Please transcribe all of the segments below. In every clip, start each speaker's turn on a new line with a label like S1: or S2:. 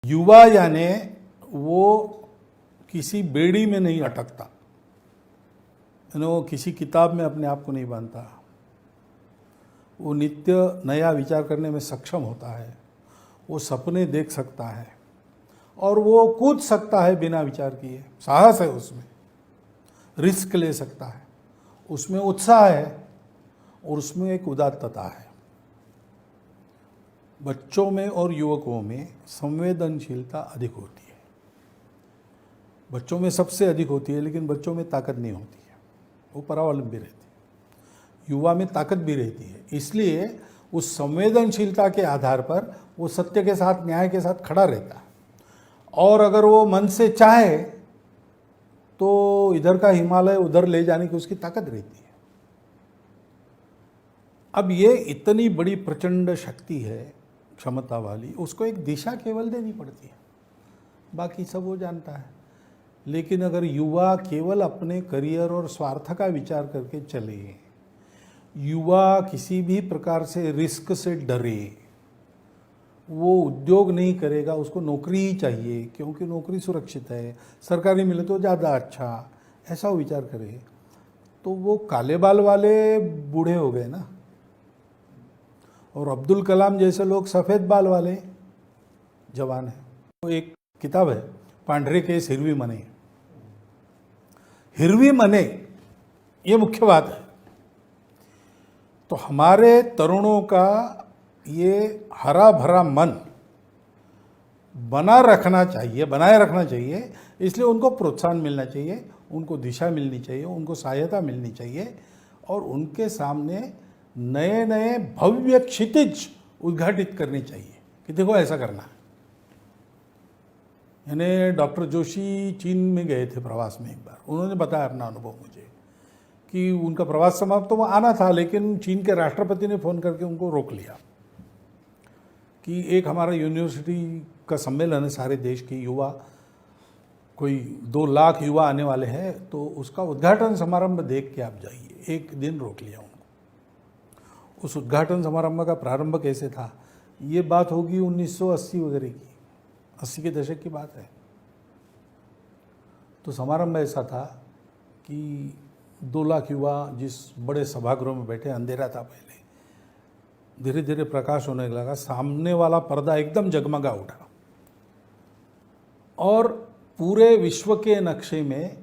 S1: युवा यानी वो किसी बेड़ी में नहीं अटकता, वो किसी किताब में अपने आप को नहीं बांधता, वो नित्य नया विचार करने में सक्षम होता है, वो सपने देख सकता है और वो कूद सकता है बिना विचार किए। साहस है उसमें, रिस्क ले सकता है, उसमें उत्साह है और उसमें एक उदात्तता है। बच्चों में और युवकों में संवेदनशीलता अधिक होती है, बच्चों में सबसे अधिक होती है, लेकिन बच्चों में ताकत नहीं होती है, वो परावलंबी रहती है। युवा में ताकत भी रहती है, इसलिए उस संवेदनशीलता के आधार पर वो सत्य के साथ, न्याय के साथ खड़ा रहता है। और अगर वो मन से चाहे तो इधर का हिमालय उधर ले जाने की उसकी ताकत रहती है। अब ये इतनी बड़ी प्रचंड शक्ति है, क्षमता वाली, उसको एक दिशा केवल देनी पड़ती है, बाकी सब वो जानता है। लेकिन अगर युवा केवल अपने करियर और स्वार्थ का विचार करके चले, युवा किसी भी प्रकार से रिस्क से डरे, वो उद्योग नहीं करेगा, उसको नौकरी ही चाहिए क्योंकि नौकरी सुरक्षित है, सरकारी मिले तो ज़्यादा अच्छा, ऐसा वो विचार करे, तो वो काले बाल वाले बूढ़े हो गए ना। और अब्दुल कलाम जैसे लोग सफ़ेद बाल वाले जवान हैं। तो एक किताब है, पांढरे केस हिरवी मने। हिरवी मने, ये मुख्य बात है। तो हमारे तरुणों का ये हरा भरा मन बनाए रखना चाहिए, इसलिए उनको प्रोत्साहन मिलना चाहिए, उनको दिशा मिलनी चाहिए, उनको सहायता मिलनी चाहिए और उनके सामने नए नए भव्य क्षितिज उद्घाटित करनी चाहिए कि देखो ऐसा करना है। यानी डॉक्टर जोशी चीन में गए थे प्रवास में एक बार, उन्होंने बताया अपना अनुभव मुझे कि उनका प्रवास समाप्त तो वो आना था, लेकिन चीन के राष्ट्रपति ने फ़ोन करके उनको रोक लिया कि एक हमारा यूनिवर्सिटी का सम्मेलन है, सारे देश के युवा, कोई 2 लाख युवा आने वाले हैं, तो उसका उद्घाटन समारंभ देख के आप जाइए। एक दिन रोक लिया उनको। उस उद्घाटन समारंभ का प्रारंभ कैसे था, ये बात होगी 1980 वगैरह की, 80 के दशक की बात है। तो समारंभ ऐसा था कि 2 लाख युवा जिस बड़े सभागृह में बैठे, अंधेरा था पहले, धीरे धीरे प्रकाश होने लगा, सामने वाला पर्दा एकदम जगमगा उठा और पूरे विश्व के नक्शे में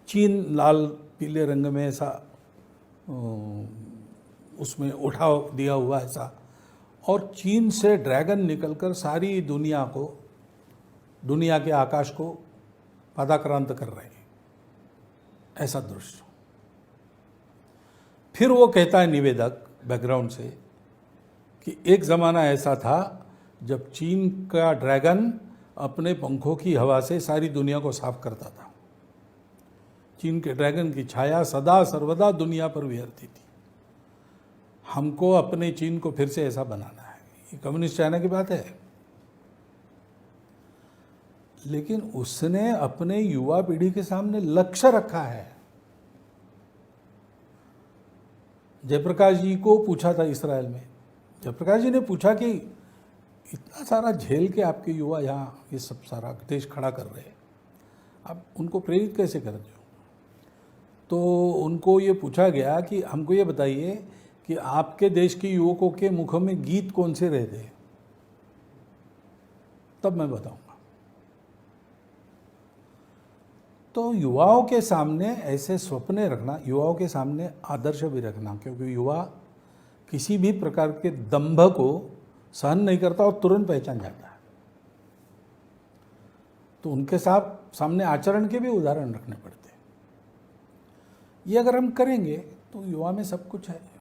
S1: चीन लाल पीले रंग में ऐसा उसमें उठा दिया हुआ ऐसा, और चीन से ड्रैगन निकलकर सारी दुनिया के आकाश को पादाक्रांत कर रहे हैं, ऐसा दृश्य। फिर वो कहता है निवेदक बैकग्राउंड से कि एक ज़माना ऐसा था जब चीन का ड्रैगन अपने पंखों की हवा से सारी दुनिया को साफ करता था। चीन के ड्रैगन की छाया सदा सर्वदा दुनिया पर विहरती थी। हमको अपने चीन को फिर से ऐसा बनाना है। ये कम्युनिस्ट चाइना की बात है, लेकिन उसने अपने युवा पीढ़ी के सामने लक्ष्य रखा है। जयप्रकाश जी को पूछा था इसराइल में, जयप्रकाश जी ने पूछा कि इतना सारा झेल के आपके युवा यहाँ ये सब सारा देश खड़ा कर रहे हैं, आप उनको प्रेरित कैसे करते हो? तो उनको ये पूछा गया कि हमको ये बताइए कि आपके देश के युवकों के मुखों में गीत कौन से रहते हैं, तब मैं बताऊंगा। तो युवाओं के सामने ऐसे सपने रखना, युवाओं के सामने आदर्श भी रखना, क्योंकि युवा किसी भी प्रकार के दंभ को सहन नहीं करता और तुरंत पहचान जाता है। तो उनके सामने आचरण के भी उदाहरण रखने पड़ते हैं। ये अगर हम करेंगे तो युवा में सब कुछ है।